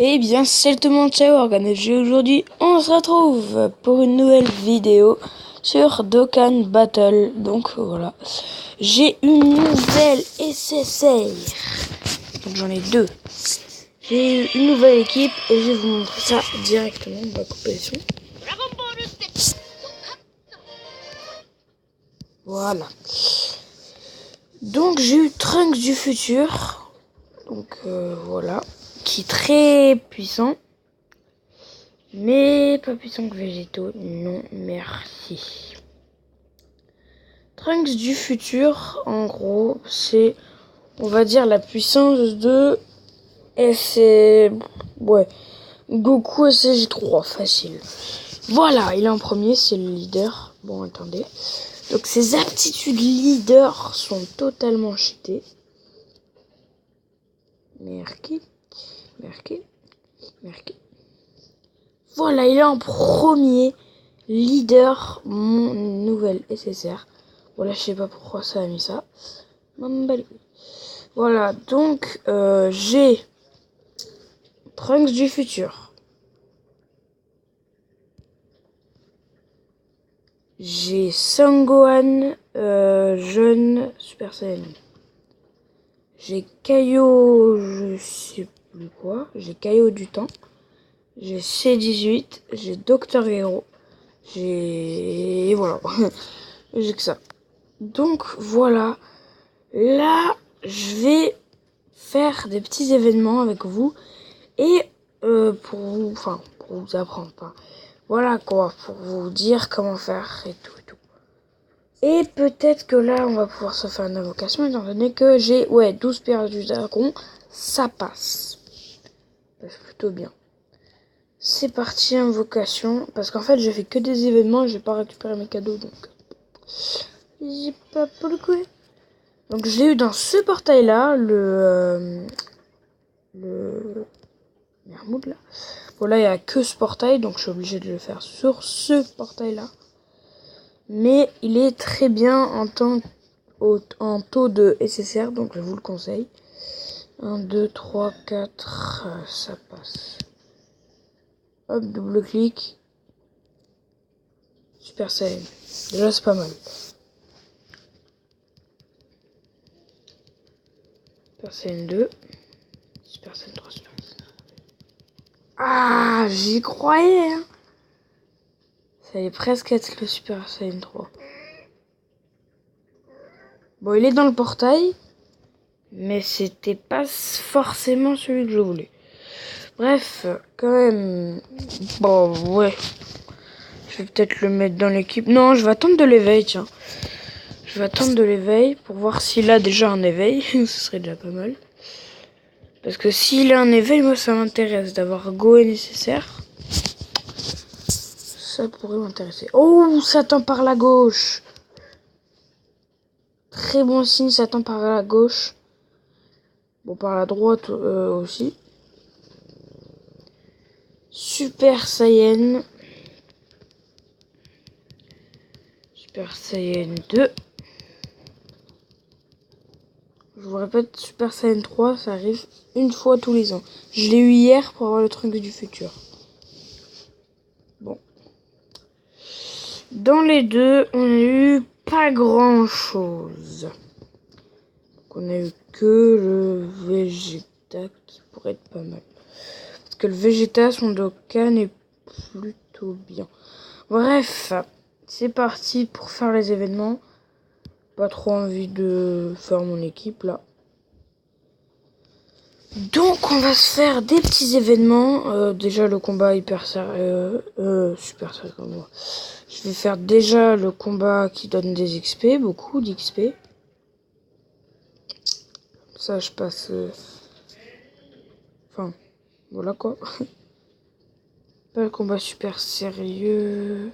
Eh bien, salut tout le monde, ciao Organage. Aujourd'hui, on se retrouve pour une nouvelle vidéo sur Dokkan Battle. Donc voilà, j'ai une nouvelle SSR. Donc j'en ai deux. J'ai une nouvelle équipe et je vais vous montrer ça directement. On va couper le son. Voilà. Donc j'ai eu Trunks du futur. Donc voilà, qui est très puissant. Mais pas puissant que Végétaux, non merci. Trunks du futur, en gros, c'est, on va dire, la puissance de ouais, Goku SSJ3, facile. Voilà, il est en premier, c'est le leader. Bon, attendez. Donc ses aptitudes leader sont totalement cheatées. Merci. Voilà, il est en premier. Leader, mon nouvelle SSR. Voilà, je sais pas pourquoi ça a mis ça. Voilà, donc j'ai Trunks du futur. J'ai Sangohan jeune Super Saiyan. J'ai Kaio, je sais plus quoi. J'ai Kaio du temps. J'ai C18. J'ai Dr Hero. J'ai... voilà. J'ai que ça. Donc voilà. Là, je vais faire des petits événements avec vous. Et pour vous apprendre pas. Voilà quoi, pour vous dire comment faire et tout et tout. Et peut-être que là, on va pouvoir se faire une invocation, étant donné que j'ai, 12 pierres du dragon. Ça passe. C'est plutôt bien. C'est parti, invocation. Parce qu'en fait, j'ai fait que des événements et j'ai pas récupéré mes cadeaux, donc j'ai pas pour le coup. Donc je l'ai eu dans ce portail-là, le Mermoud là. Bon là il n'y a que ce portail, donc je suis obligé de le faire sur ce portail-là. Mais il est très bien en taux de SSR, donc je vous le conseille. 1, 2, 3, 4, ça passe. Hop, double clic. Super Saiyan. Déjà c'est pas mal. Super Saiyan 2. Super Saiyan 3, Super Saiyan. Ah, j'y croyais hein. Ça allait presque être le Super Saiyan 3. Bon, il est dans le portail. Mais c'était pas forcément celui que je voulais. Bref, quand même... bon, ouais. Je vais peut-être le mettre dans l'équipe. Non, je vais attendre de l'éveil, tiens. Je vais attendre de l'éveil pour voir s'il a déjà un éveil. Ce serait déjà pas mal. Parce que s'il a un éveil, moi ça m'intéresse d'avoir Go nécessaire. Ça pourrait m'intéresser. Oh, Satan par la gauche. Très bon signe, Satan par la gauche. Bon, par la droite aussi. Super Saiyan. Super Saiyan 2. Je vous répète, Super Saiyan 3, ça arrive une fois tous les ans. Je l'ai eu hier pour avoir le truc du futur. Bon. Dans les deux, on a eu pas grand chose. Donc on a eu que le Vegeta qui pourrait être pas mal. Parce que le Vegeta, son Dokkan est plutôt bien. Bref, c'est parti pour faire les événements. Pas trop envie de faire mon équipe là. Donc on va se faire des petits événements. Déjà le combat hyper sérieux, super sérieux comme moi. Je vais faire déjà le combat qui donne des XP, beaucoup d'XP. Ça je passe... enfin, voilà quoi. Pas le combat super sérieux.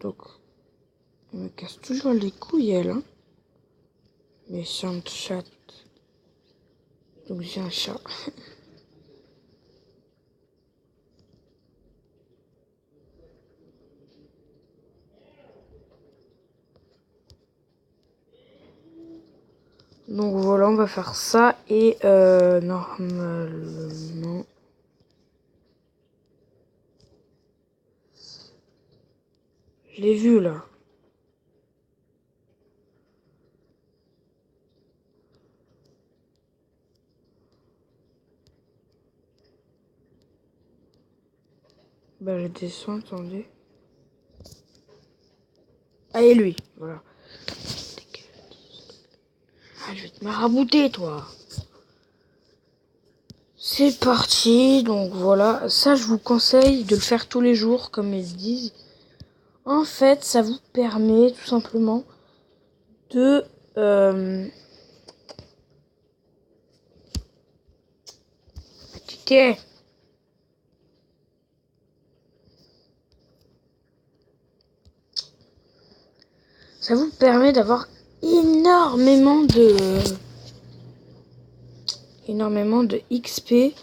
Donc, elle me casse toujours les couilles elle. Hein. Méchante chatte. Donc j'ai un chat. Donc voilà, on va faire ça et normalement... Je l'ai vu là. Bah je descends, attendez. Ah et lui, voilà. Ah, je vais te marabouter toi. C'est parti, donc voilà. Ça je vous conseille de le faire tous les jours comme ils disent. En fait, ça vous permet tout simplement de... Tiens. Ça vous permet d'avoir énormément de XP.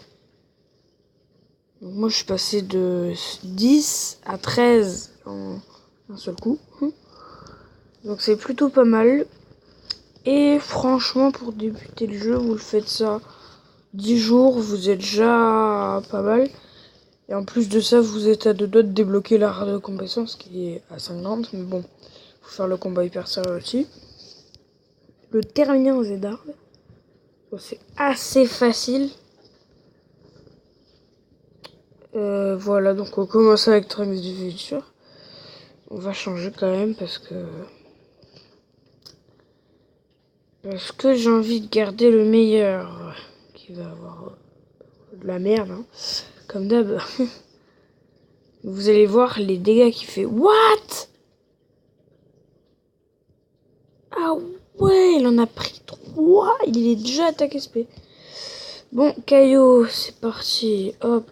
Donc moi je suis passé de 10 à 13 en un seul coup. Donc c'est plutôt pas mal. Et franchement pour débuter le jeu, vous le faites ça 10 jours, vous êtes déjà pas mal. Et en plus de ça, vous êtes à deux doigts de débloquer l'art de compétence qui est à 50. Mais bon, faut faire le combat hyper sérieux aussi. Le terminer en Zedard. Bon, c'est assez facile. Voilà, donc on commence avec Trunks du futur. On va changer quand même parce que j'ai envie de garder le meilleur qui va avoir de la merde, hein, comme d'hab. Vous allez voir les dégâts qu'il fait. What? Ah ouais, il en a pris 3. Il est déjà attaqué SP. Bon, Caillot, c'est parti. Hop.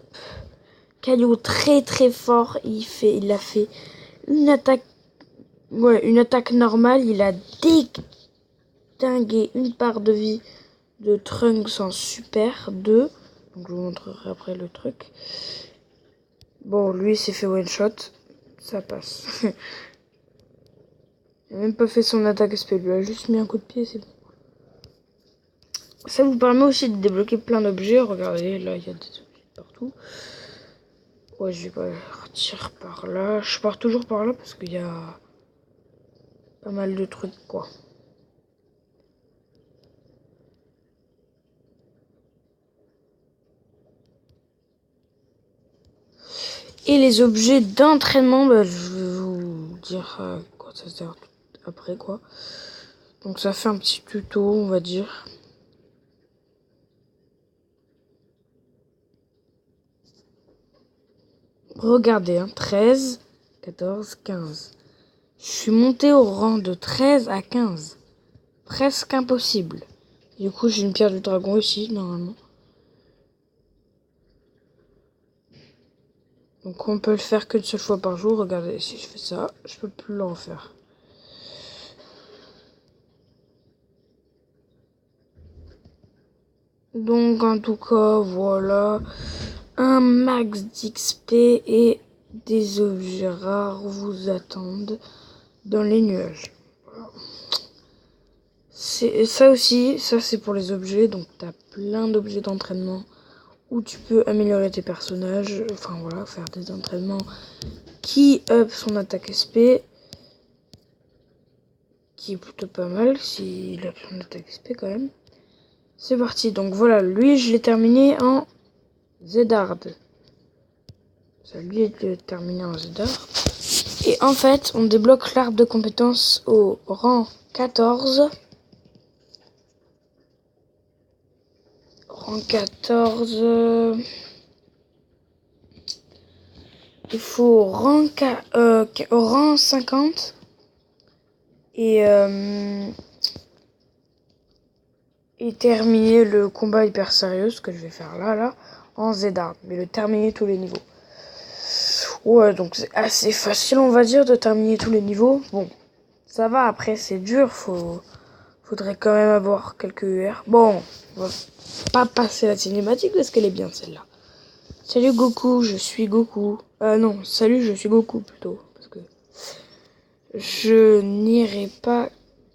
Caillot très très fort. Il a fait une attaque. Ouais, une attaque normale. Il a détingué une part de vie de Trunks en super 2. Donc je vous montrerai après le truc. Bon, lui il s'est fait one shot. Ça passe. Il a même pas fait son attaque SP. Il lui a juste mis un coup de pied, c'est bon. Ça vous permet aussi de débloquer plein d'objets. Regardez, là il y a des objets partout. Ouais, je vais partir par là. Je pars toujours par là parce qu'il y a pas mal de trucs, quoi. Et les objets d'entraînement, bah, je vais vous dire quoi ça sert après, quoi. Donc ça fait un petit tuto, on va dire. Regardez, hein, 13, 14, 15. Je suis monté au rang de 13 à 15. Presque impossible. Du coup, j'ai une pierre du dragon ici, normalement. Donc on peut le faire qu'une seule fois par jour. Regardez, si je fais ça, je peux plus l'en faire. Donc en tout cas, voilà. Un max d'XP et des objets rares vous attendent dans les nuages. Voilà. C'est ça aussi, ça c'est pour les objets. Donc t'as plein d'objets d'entraînement où tu peux améliorer tes personnages. Enfin voilà, faire des entraînements qui up son attaque SP. Qui est plutôt pas mal s'il a son attaque SP quand même. C'est parti, donc voilà, lui je l'ai terminé en Zedard. Ça lui est terminé en Zedard. Et en fait, on débloque l'arbre de compétences au rang 14. Rang 14. Il faut rang, rang 50. Et terminer le combat hyper sérieux, ce que je vais faire là, en Zedard. Mais le terminer tous les niveaux. Ouais, donc c'est assez facile, on va dire, de terminer tous les niveaux. Bon, ça va, après c'est dur, faudrait quand même avoir quelques UR. Bon, on va pas passer la cinématique parce qu'elle est bien celle-là. Salut Goku, je suis Goku. Non, salut, je suis Goku plutôt. Parce que je n'irai pas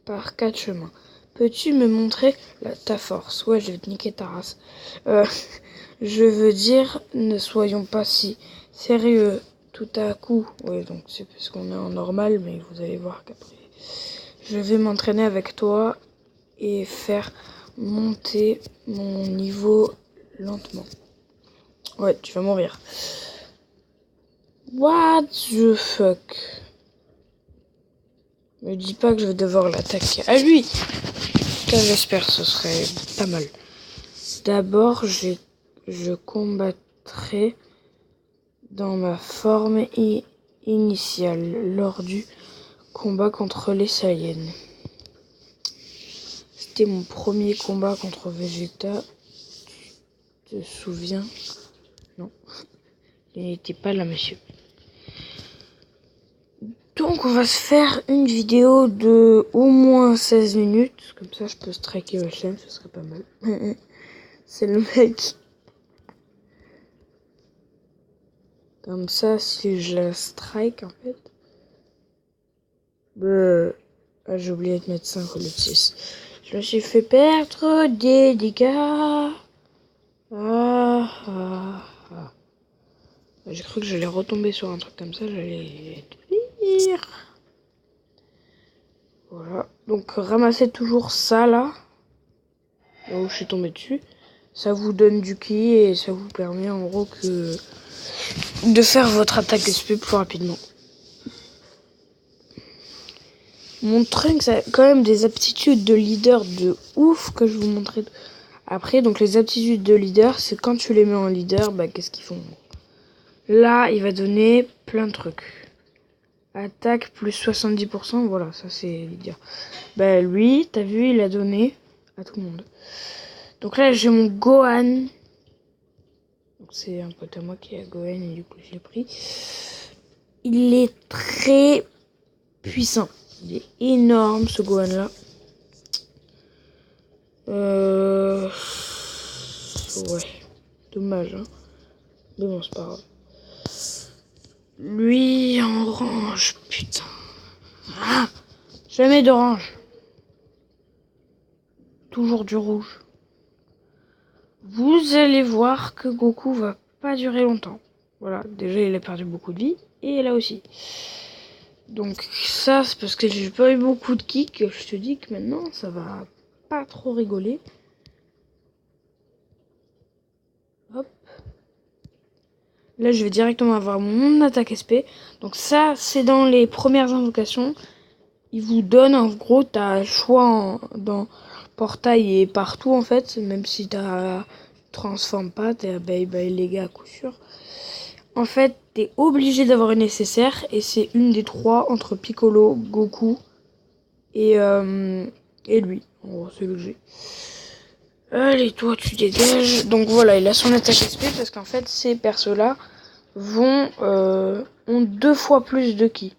par 4 chemins. Peux-tu me montrer ta force? Ouais, je vais te niquer ta race. Je veux dire, ne soyons pas si sérieux tout à coup. Oui, donc c'est parce qu'on est en normal, mais vous allez voir qu'après, je vais m'entraîner avec toi et faire monter mon niveau lentement. Ouais, tu vas mourir. What the fuck? Me dis pas que je vais devoir l'attaquer. À lui! J'espère que ce serait pas mal. D'abord, je combattrai dans ma forme initiale lors du combat contre les Saiyans. C'était mon premier combat contre Vegeta. Tu te souviens? Non. Il n'était pas là, monsieur. Donc, on va se faire une vidéo de au moins 16 minutes. Comme ça, je peux striker ma chaîne, ce serait pas mal. C'est le mec. Comme ça, si je la strike, en fait. J'ai oublié de mettre 5 au lieu de 6. Je me suis fait perdre des dégâts. J'ai cru que j'allais retomber sur un truc comme ça, j'allais lire. Voilà. Donc ramassez toujours ça là. Là où je suis tombé dessus. Ça vous donne du ki et ça vous permet en gros que de faire votre attaque SP plus rapidement. Mon Trunks a quand même des aptitudes de leader de ouf que je vous montrerai après. Donc les aptitudes de leader, c'est quand tu les mets en leader, qu'est-ce qu'ils font? Là, il va donner plein de trucs. Attaque plus 70%, voilà, ça c'est leader. Lui, t'as vu, il a donné à tout le monde. Donc là, j'ai mon Gohan. Donc c'est un pote à moi qui a Gohan et du coup je l'ai pris. Il est très puissant. Il est énorme ce Gohan là. Ouais. Dommage, hein. Mais bon, c'est pas grave. Lui en orange, putain. Ah, jamais d'orange. Toujours du rouge. Vous allez voir que Goku va pas durer longtemps. Voilà, déjà il a perdu beaucoup de vie. Et là aussi. Donc ça, c'est parce que j'ai pas eu beaucoup de ki que je te dis que maintenant, ça va pas trop rigoler. Hop. Là, je vais directement avoir mon attaque SP. Donc ça, c'est dans les premières invocations. Il vous donne, en gros, t'as le choix dans portail et partout, en fait. Même si t'as transforme pas, t'es à bye bye les gars, à coup sûr. En fait, t'es obligé d'avoir une nécessaire. Et c'est une des trois entre Piccolo, Goku et lui. En gros, c'est logique. Allez, toi, tu dégages. Donc voilà, il a son attaque SP parce qu'en fait, ces persos-là ont 2 fois plus de ki.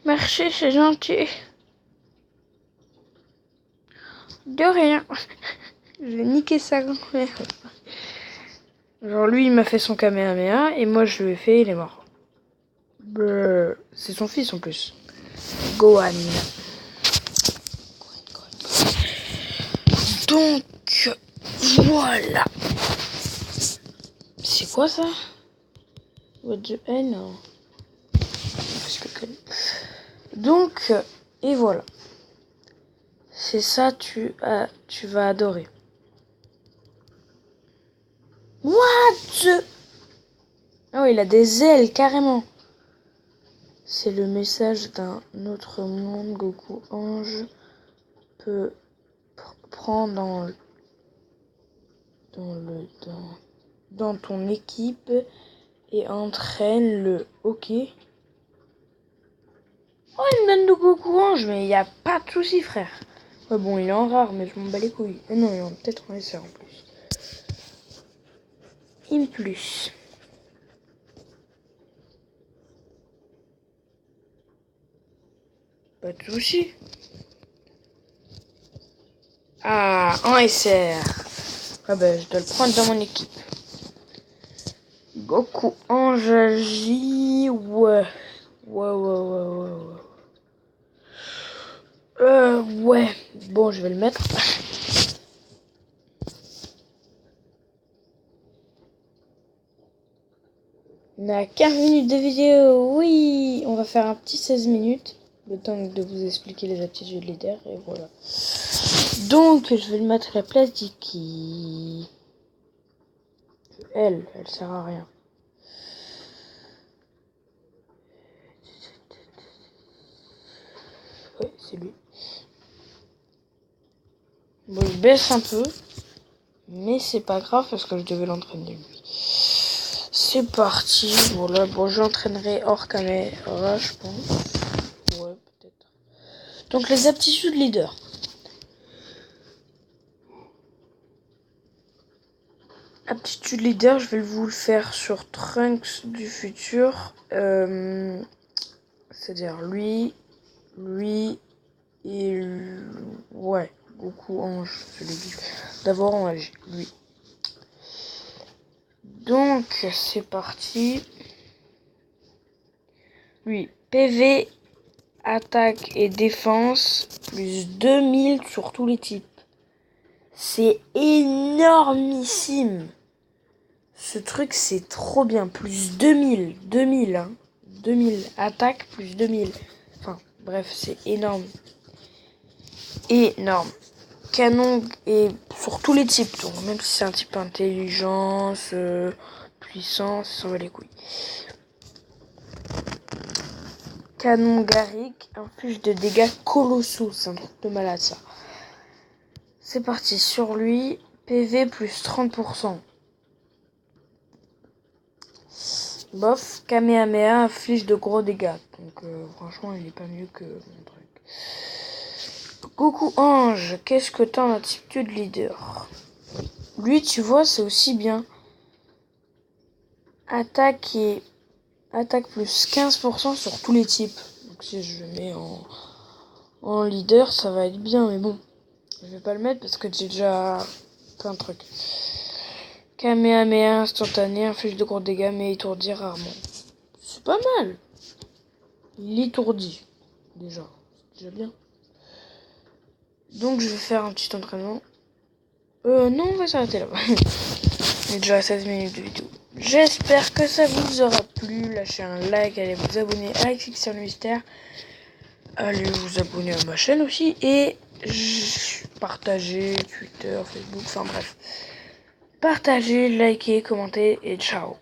Merci, c'est gentil. De rien. Je vais niquer sa grand-mère. Genre lui, il m'a fait son Kamehameha et moi, je lui ai fait, il est mort. C'est son fils en plus. Gohan. Donc, voilà. C'est quoi ça? What the hell? Non. Donc, et voilà. C'est ça, tu vas adorer. What? Oh, il a des ailes, carrément. C'est le message d'un autre monde. Goku Ange peut prendre dans ton équipe et entraîne le hockey. Oh, il me donne de Goku Ange, mais il n'y a pas de souci, frère. Ouais, bon, il est en rare, mais je m'en bats les couilles. Non, il est peut-être en SR en plus. In plus. Pas de souci. Ah, en SR. Ah je dois le prendre dans mon équipe. Goku Ange J. Ouais. Ouais. Bon, je vais le mettre. On a 15 minutes de vidéo. Oui, on va faire un petit 16 minutes. Le temps de vous expliquer les aptitudes leader. Et voilà. Donc, je vais le mettre à la place d'Iki. Elle sert à rien. Ouais, c'est lui. Bon, je baisse un peu. Mais c'est pas grave parce que je devais l'entraîner lui. C'est parti. Voilà, bon, j'entraînerai hors caméra, je pense. Ouais, peut-être. Donc, les aptitudes leader. Aptitude leader, je vais vous le faire sur Trunks du futur. C'est-à-dire lui et... Ouais, Goku Ange, celui d'abord on agit, lui. Donc, c'est parti. Lui, PV, attaque et défense, plus 2000 sur tous les types. C'est énormissime. Ce truc, c'est trop bien. Plus 2000, hein. 2000. Attaque, plus 2000. Enfin, bref, c'est énorme. Énorme. Canon et sur tous les types. Donc, même si c'est un type intelligence, puissance, ça va les couilles. Canon Garrick inflige de dégâts colossaux. C'est un truc de malade, ça. C'est parti. Sur lui, PV plus 30%. Bof, Kamehameha inflige de gros dégâts. Donc franchement, il est pas mieux que mon truc. Goku Ange, qu'est-ce que t'as en attitude leader? Lui, tu vois, c'est aussi bien. Attaque plus 15% sur tous les types. Donc si je le mets en leader, ça va être bien, mais bon. Je vais pas le mettre parce que j'ai déjà plein de trucs. Kamehameha instantané, inflige de gros dégâts, mais étourdit rarement. C'est pas mal. Il étourdit. Déjà. C'est déjà bien. Donc je vais faire un petit entraînement. Non, on va s'arrêter là. On est déjà à 16 minutes de vidéo. J'espère que ça vous aura plu. Lâchez un like, allez vous abonner à Fiction Mystère. Allez vous abonner à ma chaîne aussi. Et partagez Twitter, Facebook, enfin bref. Partagez, likez, commentez et ciao.